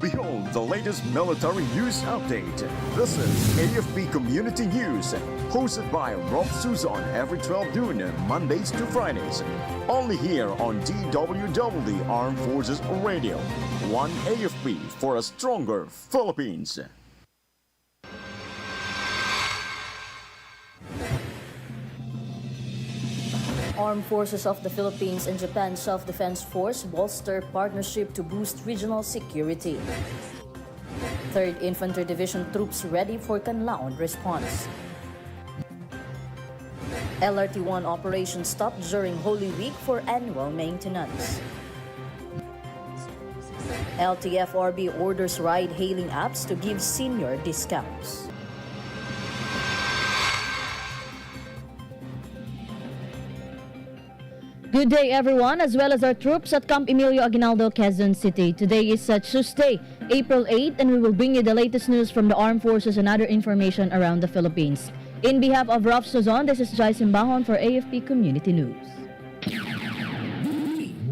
Behold the latest military news update. This is AFP Community News, hosted by Rob Suzon every 12 noon, Mondays to Fridays. Only here on DWDD Armed Forces Radio. One AFP for a stronger Philippines. Armed Forces of the Philippines and Japan Self-Defense Force bolster partnership to boost regional security. 3rd Infantry Division troops ready for Canlaon response. LRT-1 operation stopped during Holy Week for annual maintenance. LTFRB orders ride-hailing apps to give senior discounts. Good day everyone, as well as our troops at Camp Emilio Aguinaldo, Quezon City. Today is Tuesday, April 8, and we will bring you the latest news from the armed forces and other information around the Philippines. In behalf of Ralph Sozon, this is Jai Simbahon for AFP Community News.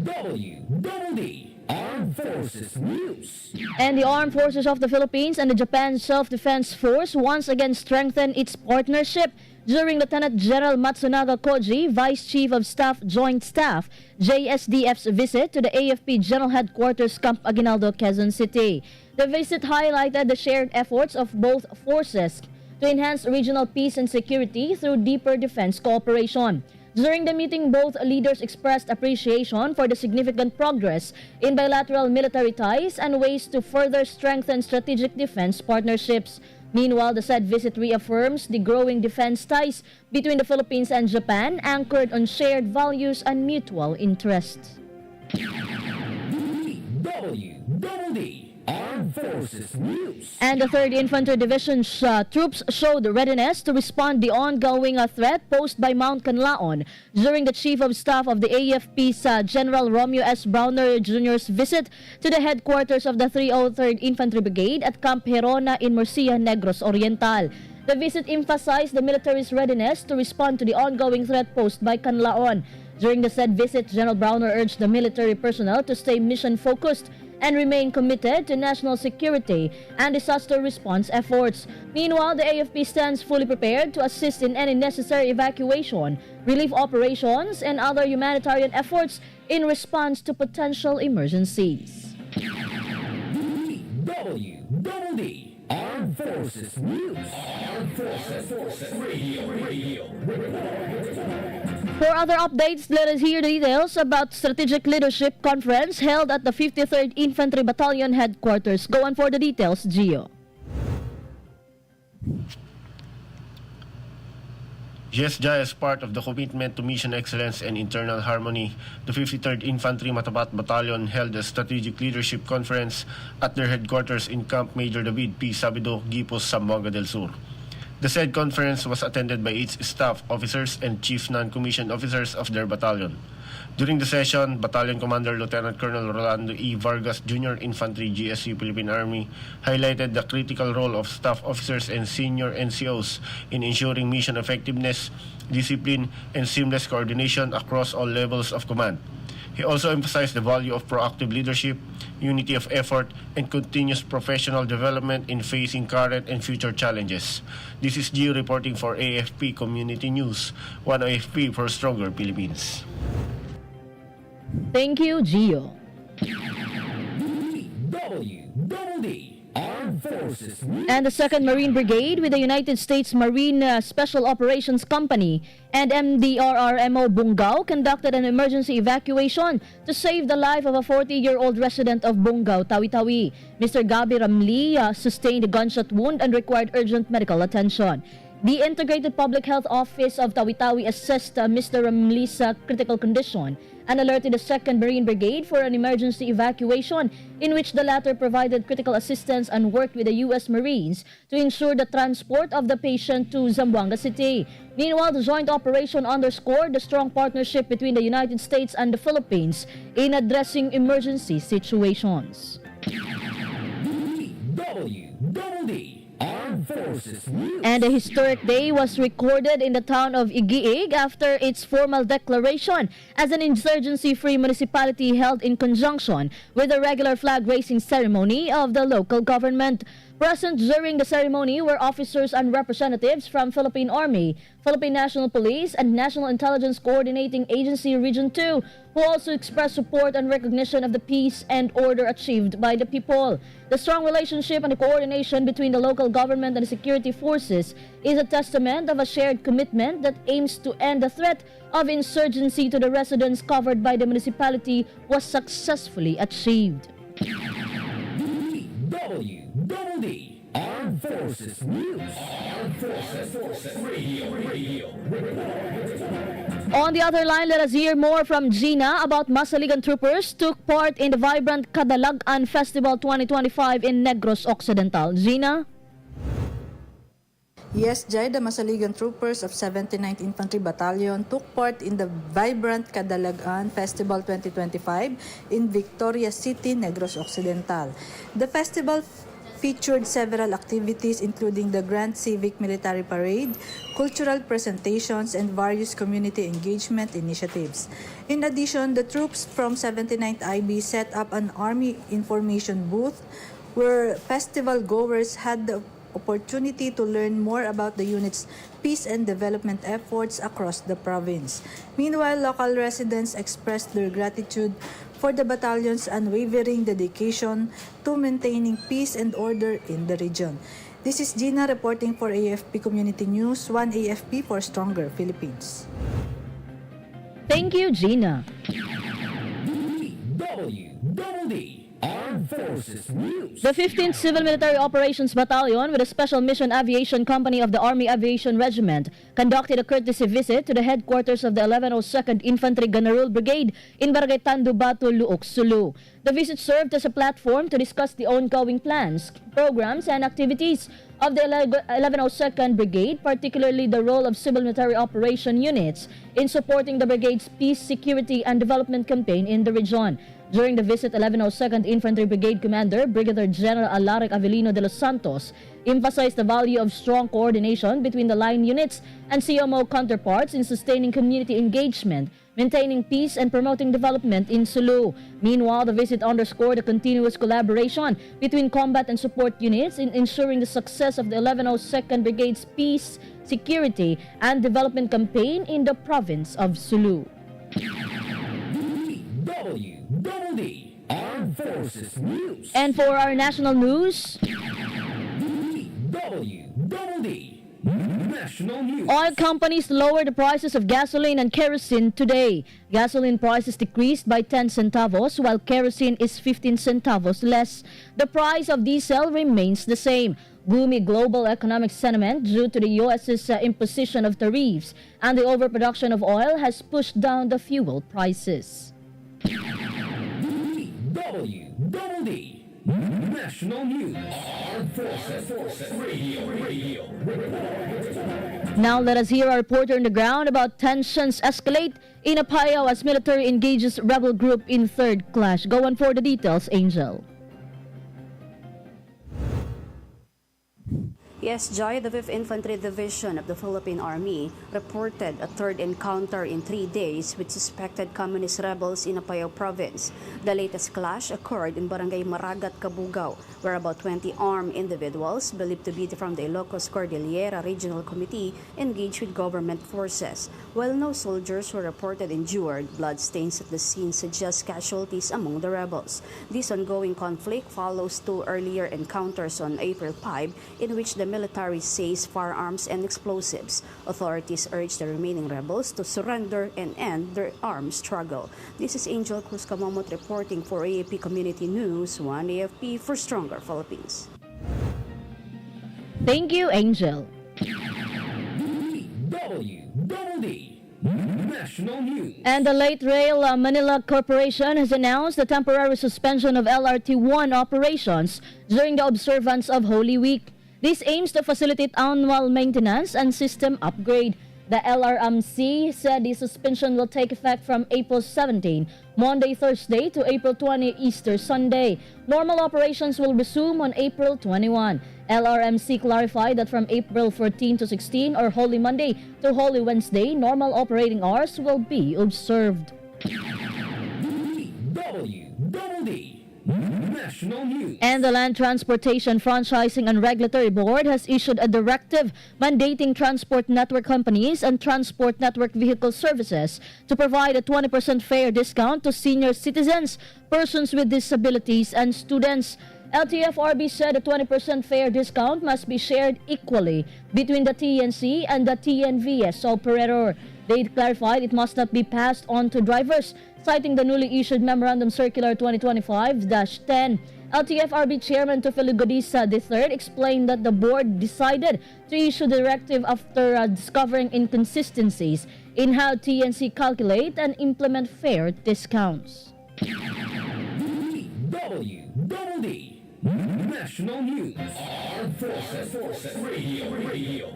DWDD Armed Forces News. And the Armed Forces of the Philippines and the Japan Self-Defense Force once again strengthened its partnership during Lieutenant General Matsunaga Koji, Vice Chief of Staff Joint Staff, JSDF's visit to the AFP General Headquarters Camp Aguinaldo, Quezon City. The visit highlighted the shared efforts of both forces to enhance regional peace and security through deeper defense cooperation. During the meeting, both leaders expressed appreciation for the significant progress in bilateral military ties and ways to further strengthen strategic defense partnerships. Meanwhile, the said visit reaffirms the growing defense ties between the Philippines and Japan, anchored on shared values and mutual interests. DWDD Armed Forces News. And the 3rd Infantry Division's troops showed readiness to respond the ongoing threat posed by Mount Canlaon during the Chief of Staff of the AFP's General Romeo S. Browner Jr.'s visit to the headquarters of the 303rd Infantry Brigade at Camp Herona in Murcia, Negros Oriental. The visit emphasized the military's readiness to respond to the ongoing threat posed by Canlaon. During the said visit, General Browner urged the military personnel to stay mission-focused and remain committed to national security and disaster response efforts. Meanwhile, the AFP stands fully prepared to assist in any necessary evacuation, relief operations, and other humanitarian efforts in response to potential emergencies. DWDD Armed Forces News. Armed Forces Radio. For other updates, let us hear the details about Strategic Leadership Conference held at the 53rd Infantry Battalion Headquarters. Go on for the details, Gio. Yes, Jai, as part of the commitment to mission excellence and internal harmony, the 53rd Infantry Matapat Battalion held a strategic leadership conference at their headquarters in Camp Major David P. Sabido, Gipos, Zamboanga del Sur. The said conference was attended by its staff officers and chief non-commissioned officers of their battalion. During the session, Battalion Commander Lieutenant Colonel Rolando E. Vargas, Jr. Infantry GSU Philippine Army, highlighted the critical role of staff officers and senior NCOs in ensuring mission effectiveness, discipline, and seamless coordination across all levels of command. He also emphasized the value of proactive leadership, unity of effort, and continuous professional development in facing current and future challenges. This is Gio reporting for AFP Community News, one AFP for stronger Philippines. Thank you, Gio. DWDD Armed Forces News. And the 2nd Marine Brigade with the United States Marine Special Operations Company and MDRRMO Bungao conducted an emergency evacuation to save the life of a 40-year-old resident of Bungao, Tawi-Tawi. Mr. Gabi Ramli sustained a gunshot wound and required urgent medical attention. The Integrated Public Health Office of Tawi-Tawi assessed Mr. Ramli's critical condition and alerted the 2nd Marine Brigade for an emergency evacuation in which the latter provided critical assistance and worked with the U.S. Marines to ensure the transport of the patient to Zamboanga City. Meanwhile, the joint operation underscored the strong partnership between the United States and the Philippines in addressing emergency situations. DWDD Armed Forces News. And a historic day was recorded in the town of Igiig after its formal declaration as an insurgency-free municipality held in conjunction with the regular flag-raising ceremony of the local government. Present during the ceremony were officers and representatives from Philippine Army, Philippine National Police, and National Intelligence Coordinating Agency Region 2, who also expressed support and recognition of the peace and order achieved by the people. The strong relationship and the coordination between the local government and the security forces is a testament of a shared commitment that aims to end the threat of insurgency to the residents covered by the municipality was successfully achieved. DWDD Armed Forces News. Armed Forces Radio. On the other line, let us hear more from Gina about Masaligan troopers took part in the vibrant Kadalagan Festival 2025 in Negros Occidental. Gina? Yes, Jai, the Masaligan troopers of 79th Infantry Battalion took part in the vibrant Kadalagan Festival 2025 in Victoria City, Negros Occidental. The festival featured several activities including the Grand Civic Military Parade, cultural presentations, and various community engagement initiatives. In addition, the troops from 79th IB set up an Army information booth where festival goers had the opportunity to learn more about the unit's peace and development efforts across the province. Meanwhile, local residents expressed their gratitude for the battalion's unwavering dedication to maintaining peace and order in the region. This is Gina reporting for AFP Community News, 1 AFP for Stronger Philippines. Thank you, Gina. DWDD Armed Forces News. The 15th Civil Military Operations Battalion with a Special Mission Aviation Company of the Army Aviation Regiment conducted a courtesy visit to the headquarters of the 1102nd Infantry Gunneral Brigade in Barangay Tandubatu, Luok, Sulu. The visit served as a platform to discuss the ongoing plans, programs, and activities of the 1102nd Brigade, particularly the role of civil military operation units in supporting the brigade's peace, security, and development campaign in the region. During the visit, 1102nd Infantry Brigade Commander Brigadier General Alaric Avelino de los Santos emphasized the value of strong coordination between the line units and CMO counterparts in sustaining community engagement, maintaining peace, and promoting development in Sulu. Meanwhile, the visit underscored the continuous collaboration between combat and support units in ensuring the success of the 1102nd Brigade's peace, security, and development campaign in the province of Sulu. DWDD Armed Forces News. And for our national news, DWDD National News. oil companies lowered the prices of gasoline and kerosene today. Gasoline prices decreased by 10 centavos while kerosene is 15 centavos less. The price of diesel remains the same. Gloomy global economic sentiment due to the U.S.'s imposition of tariffs and the overproduction of oil has pushed down the fuel prices. DWDD National News. Armed Forces Radio. Now let us hear our reporter on the ground about tensions escalate in Apayao as military engages rebel group in third clash. Go on for the details, Angel. Yes, Joy, the 5th Infantry Division of the Philippine Army reported a third encounter in 3 days with suspected communist rebels in Apayao Province. The latest clash occurred in Barangay Maragat, Cabugao, where about 20 armed individuals, believed to be from the Ilocos Cordillera Regional Committee, engaged with government forces. While no soldiers were reported injured, bloodstains at the scene suggest casualties among the rebels. This ongoing conflict follows 2 earlier encounters on April 5, in which the military seized firearms and explosives. Authorities urge the remaining rebels to surrender and end their armed struggle. This is Angel Cruz Camomot reporting for AFP Community News, 1 AFP for Stronger Philippines. Thank you, Angel. DWDD National News. And the Late Rail Manila Corporation has announced the temporary suspension of LRT-1 operations during the observance of Holy Week. This aims to facilitate annual maintenance and system upgrade. The LRMC said the suspension will take effect from April 17, Monday, Thursday to April 20, Easter Sunday. Normal operations will resume on April 21. LRMC clarified that from April 14 to 16 or Holy Monday to Holy Wednesday, normal operating hours will be observed. DWDD National News. And the Land Transportation Franchising and Regulatory Board has issued a directive mandating transport network companies and transport network vehicle services to provide a 20% fare discount to senior citizens, persons with disabilities, and students. LTFRB said a 20% fare discount must be shared equally between the TNC and the TNVS operator. They clarified it must not be passed on to drivers, citing the newly issued Memorandum Circular 2025-10. LTFRB Chairman Tufelo Godisa III explained that the board decided to issue the directive after discovering inconsistencies in how TNC calculate and implement fare discounts. DWDD National News. Armed Forces Radio.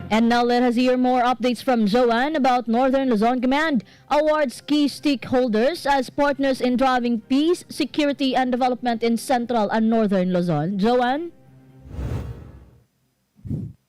And now let us hear more updates from Joanne about Northern Luzon Command awards key stakeholders as partners in driving peace, security, and development in Central and Northern Luzon. Joanne?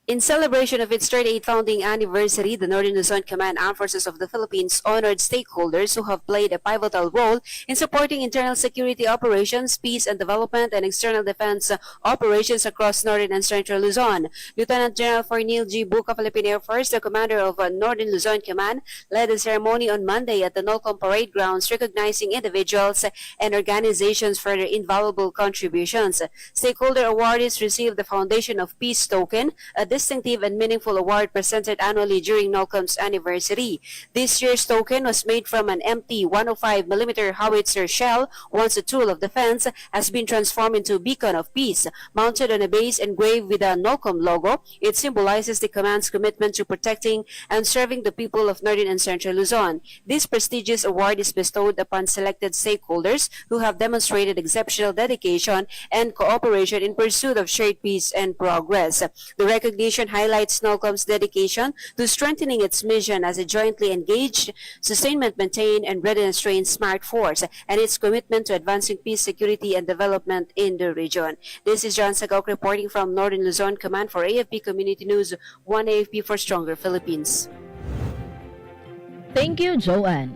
In celebration of its 38th founding anniversary, the Northern Luzon Command Armed Forces of the Philippines honored stakeholders who have played a pivotal role in supporting internal security operations, peace and development, and external defense operations across Northern and Central Luzon. Lieutenant General Fornil G. Buca, Philippine Air Force, the commander of Northern Luzon Command, led the ceremony on Monday at the NOLCOM Parade Grounds, recognizing individuals and organizations for their invaluable contributions. Stakeholder awardees received the Foundation of Peace Token, a distinctive and meaningful award presented annually during NOLCOM's anniversary. This year's token was made from an empty 105mm howitzer shell. Once a tool of defense, has been transformed into a beacon of peace. Mounted on a base engraved with a NOLCOM logo, it symbolizes the command's commitment to protecting and serving the people of Northern and Central Luzon. This prestigious award is bestowed upon selected stakeholders who have demonstrated exceptional dedication and cooperation in pursuit of shared peace and progress. The recognition highlights NOLCOM's dedication to strengthening its mission as a jointly engaged, sustainment maintained, and readiness-trained smart force, and its commitment to advancing peace, security, and development in the region. This is John Sagok reporting from Northern Luzon Command for AFP Community News, 1 AFP for Stronger Philippines. Thank you, Joanne.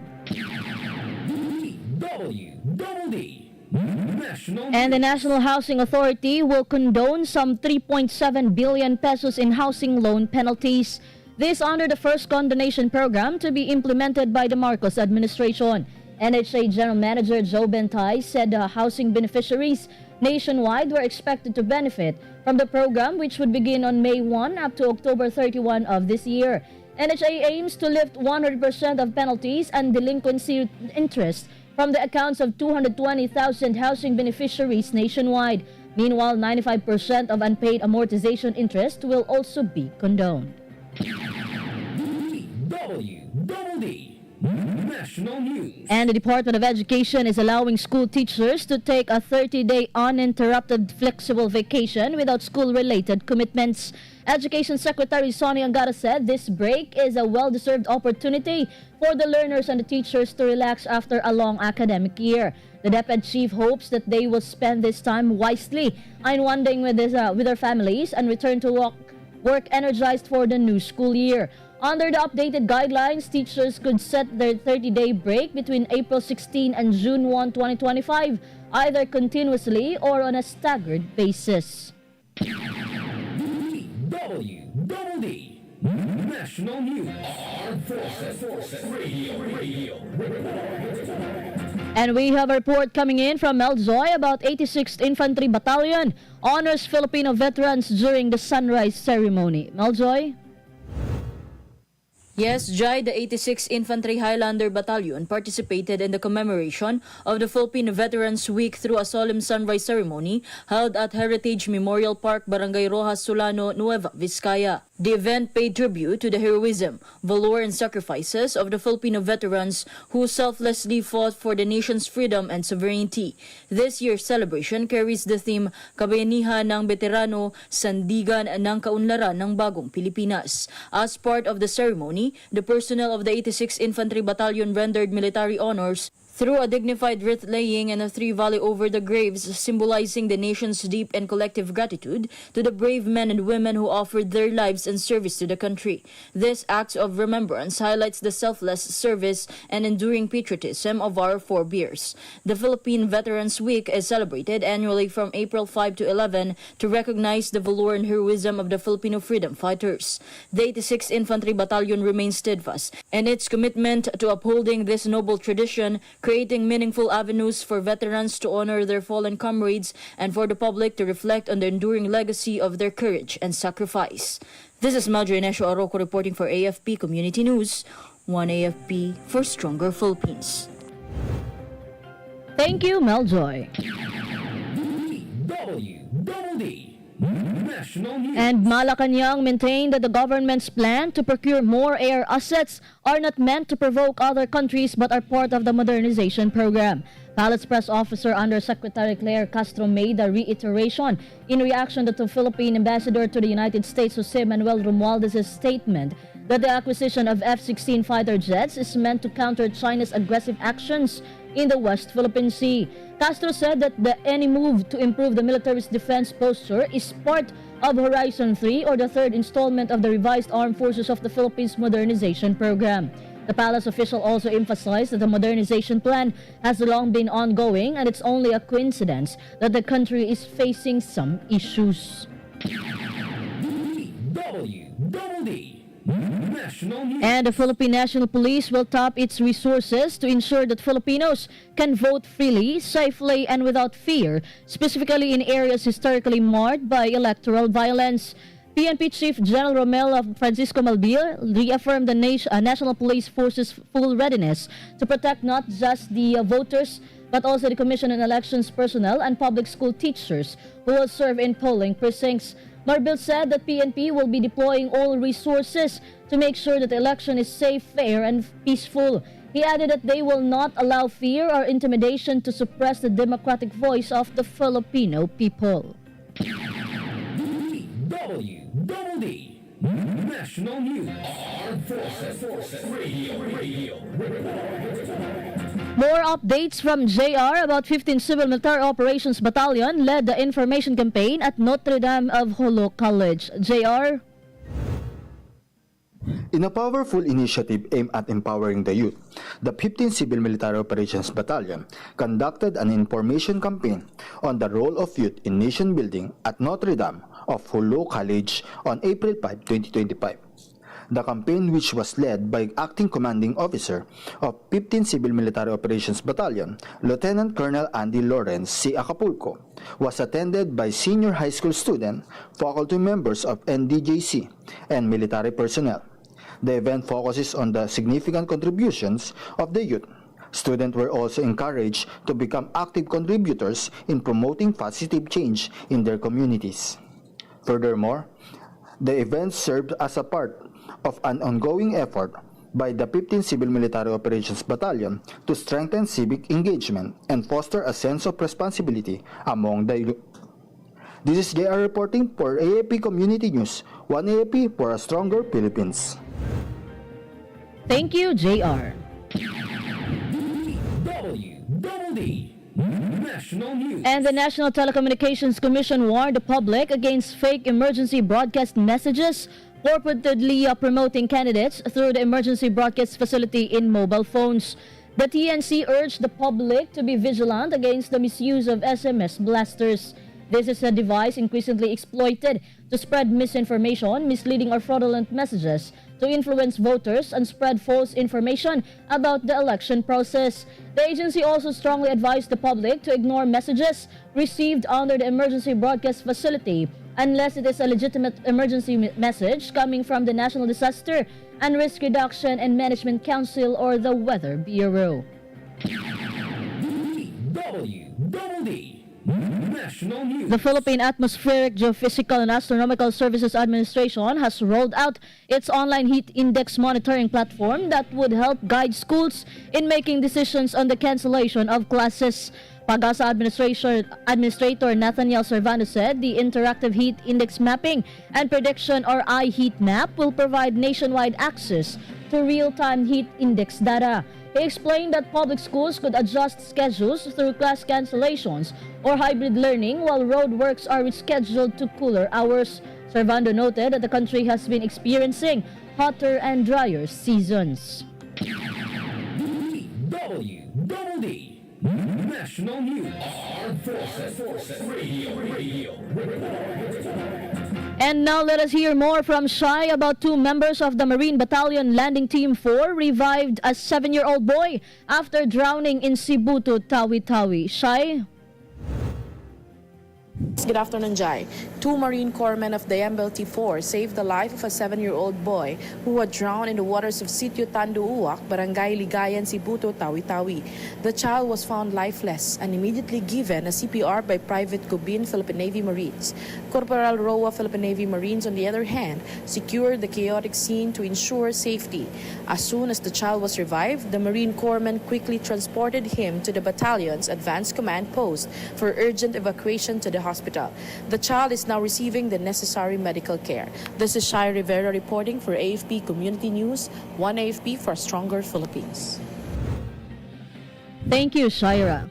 DWDD National News. And the National Housing Authority will condone some 3.7 billion pesos in housing loan penalties. This under the first condonation program to be implemented by the Marcos administration. NHA General Manager Joe Bentay said housing beneficiaries nationwide were expected to benefit from the program, which would begin on May 1 up to October 31 of this year. NHA aims to lift 100% of penalties and delinquency interest from the accounts of 220,000 housing beneficiaries nationwide. Meanwhile, 95% of unpaid amortization interest will also be condoned. DWDD National News. And the Department of Education is allowing school teachers to take a 30-day uninterrupted flexible vacation without school-related commitments. Education Secretary Sonny Angara said this break is a well-deserved opportunity for the learners and the teachers to relax after a long academic year. The DepEd chief hopes that they will spend this time wisely, unwinding with their families and return to work energized for the new school year. Under the updated guidelines, teachers could set their 30-day break between April 16 and June 1, 2025, either continuously or on a staggered basis. DWDD National News. Armed Forces Radio. And we have a report coming in from Melzoy about 86th Infantry Battalion honors Filipino veterans during the sunrise ceremony. Melzoy? Yes, Jai, the 86th Infantry Highlander Battalion participated in the commemoration of the Filipino Veterans Week through a solemn sunrise ceremony held at Heritage Memorial Park, Barangay Rojas, Solano, Nueva Vizcaya. The event paid tribute to the heroism, valor, and sacrifices of the Filipino veterans who selflessly fought for the nation's freedom and sovereignty. This year's celebration carries the theme Kabayanihan ng Veterano, Sandigan ng Kaunlaran ng Bagong Pilipinas. As part of the ceremony, the personnel of the 86th Infantry Battalion rendered military honors through a dignified wreath-laying and a three-volley over the graves, symbolizing the nation's deep and collective gratitude to the brave men and women who offered their lives in service to the country. This act of remembrance highlights the selfless service and enduring patriotism of our forebears. The Philippine Veterans Week is celebrated annually from April 5 to 11 to recognize the valor and heroism of the Filipino freedom fighters. The 86th Infantry Battalion remains steadfast in its commitment to upholding this noble tradition, creating meaningful avenues for veterans to honor their fallen comrades and for the public to reflect on the enduring legacy of their courage and sacrifice. This is Madre Inesio Arroco reporting for AFP Community News, 1 AFP for Stronger Philippines. Thank you, Meljoy. DWDD National News. And Malacanang maintained that the government's plan to procure more air assets are not meant to provoke other countries but are part of the modernization program. Palace Press Officer Undersecretary Claire Castro made a reiteration in reaction to the Philippine Ambassador to the United States Jose Manuel Romualdez' statement that the acquisition of F-16 fighter jets is meant to counter China's aggressive actions in the West Philippine Sea. Castro said that any move to improve the military's defense posture is part of Horizon 3 or the third installment of the revised Armed Forces of the Philippines modernization program. The palace official also emphasized that the modernization plan has long been ongoing and it's only a coincidence that the country is facing some issues. DWDD National News. And the Philippine National Police will tap its resources to ensure that Filipinos can vote freely, safely, and without fear, specifically in areas historically marred by electoral violence. PNP Chief General Romel Francisco Malbil reaffirmed the National Police Force's full readiness to protect not just the voters, but also the Commission on Elections personnel and public school teachers who will serve in polling precincts. Marbil said that PNP will be deploying all resources to make sure that the election is safe, fair, and peaceful. He added that they will not allow fear or intimidation to suppress the democratic voice of the Filipino people. DWDD National News. Armed Forces Radio. More updates from JR about 15 Civil Military Operations Battalion led the information campaign at Notre Dame of Holo College. JR? In a powerful initiative aimed at empowering the youth, the 15th Civil Military Operations Battalion conducted an information campaign on the role of youth in nation building at Notre Dame of Holo College on April 5, 2025. The campaign, which was led by Acting Commanding Officer of 15th Civil Military Operations Battalion, Lieutenant Colonel Andy Lawrence C. Acapulco, was attended by senior high school students, faculty members of NDJC, and military personnel. The event focuses on the significant contributions of the youth. Students were also encouraged to become active contributors in promoting positive change in their communities. Furthermore, the event served as a part of an ongoing effort by the 15th Civil Military Operations Battalion to strengthen civic engagement and foster a sense of responsibility among the youth. This is JR reporting for AFP Community News, 1 AFP for a stronger Philippines. Thank you, JR. DWDD National News. And the National Telecommunications Commission warned the public against fake emergency broadcast messages purportedly promoting candidates through the emergency broadcast facility in mobile phones. The TNC urged the public to be vigilant against the misuse of SMS blasters. This is a device increasingly exploited to spread misinformation, misleading or fraudulent messages, to influence voters and spread false information about the election process. The agency also strongly advised the public to ignore messages received under the emergency broadcast facility unless it is a legitimate emergency message coming from the National Disaster and Risk Reduction and Management Council or the Weather Bureau. DWDD National News. The Philippine Atmospheric, Geophysical and Astronomical Services Administration has rolled out its online heat index monitoring platform that would help guide schools in making decisions on the cancellation of classes. Pag-asa Administrator Nathaniel Servando said the interactive heat index mapping and prediction or iHeat map will provide nationwide access to real-time heat index data. He explained that public schools could adjust schedules through class cancellations or hybrid learning while road works are rescheduled to cooler hours. Servando noted that the country has been experiencing hotter and drier seasons. DWDD National News. Armed Forces Radio. And now let us hear more from Shai about two members of the Marine Battalion Landing Team 4 revived a 7-year-old boy after drowning in Cebu to Tawi-Tawi. Shai? Good afternoon, Jai. Two Marine Corpsmen of the MBLT-4 saved the life of a 7-year-old boy who had drowned in the waters of Sitio Tanduuak, Barangay Ligayan, Cebu, Tawi-Tawi. The child was found lifeless and immediately given a CPR by Private Gubin, Philippine Navy Marines. Corporal Roa, Philippine Navy Marines, on the other hand, secured the chaotic scene to ensure safety. As soon as the child was revived, the Marine Corpsmen quickly transported him to the battalion's advanced command post for urgent evacuation to the hospital. The child is now receiving the necessary medical care. This is Shai Rivera reporting for AFP Community News, one AFP for a stronger Philippines. Thank you, Shaira.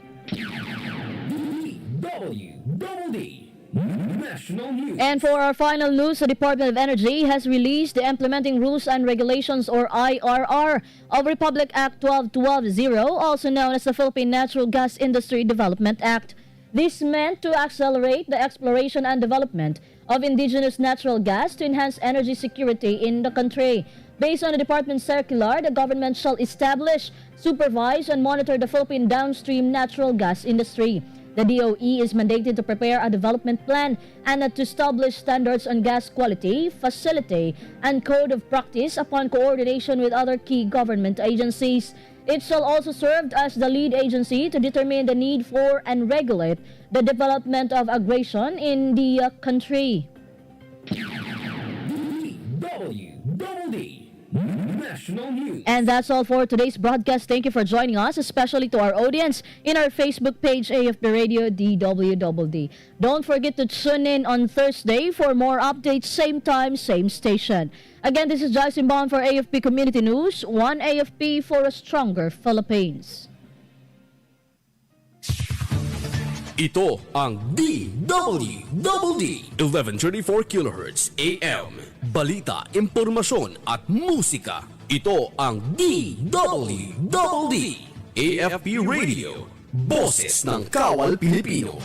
DWDD National News. And for our final news, the Department of Energy has released the Implementing Rules and Regulations or IRR of Republic Act 12210, also known as the Philippine Natural Gas Industry Development Act. This meant to accelerate the exploration and development of indigenous natural gas to enhance energy security in the country. Based on the department's circular, the government shall establish, supervise, and monitor the Philippine downstream natural gas industry. The DOE is mandated to prepare a development plan and to establish standards on gas quality, facility, and code of practice upon coordination with other key government agencies. It shall also serve as the lead agency to determine the need for and regulate the development of aggregation in the country. DWDD National News. And that's all for today's broadcast. Thank you for joining us, especially to our audience in our Facebook page, AFP Radio DWDD. Don't forget to tune in on Thursday for more updates, same time, same station. Again, this is Joyce Imbon for AFP Community News, one AFP for a stronger Philippines. Ito ang DWDD 1134 kHz AM. Balita, impormasyon at musika. Ito ang DWDD AFP Radio. Boses ng Kawal Pilipino.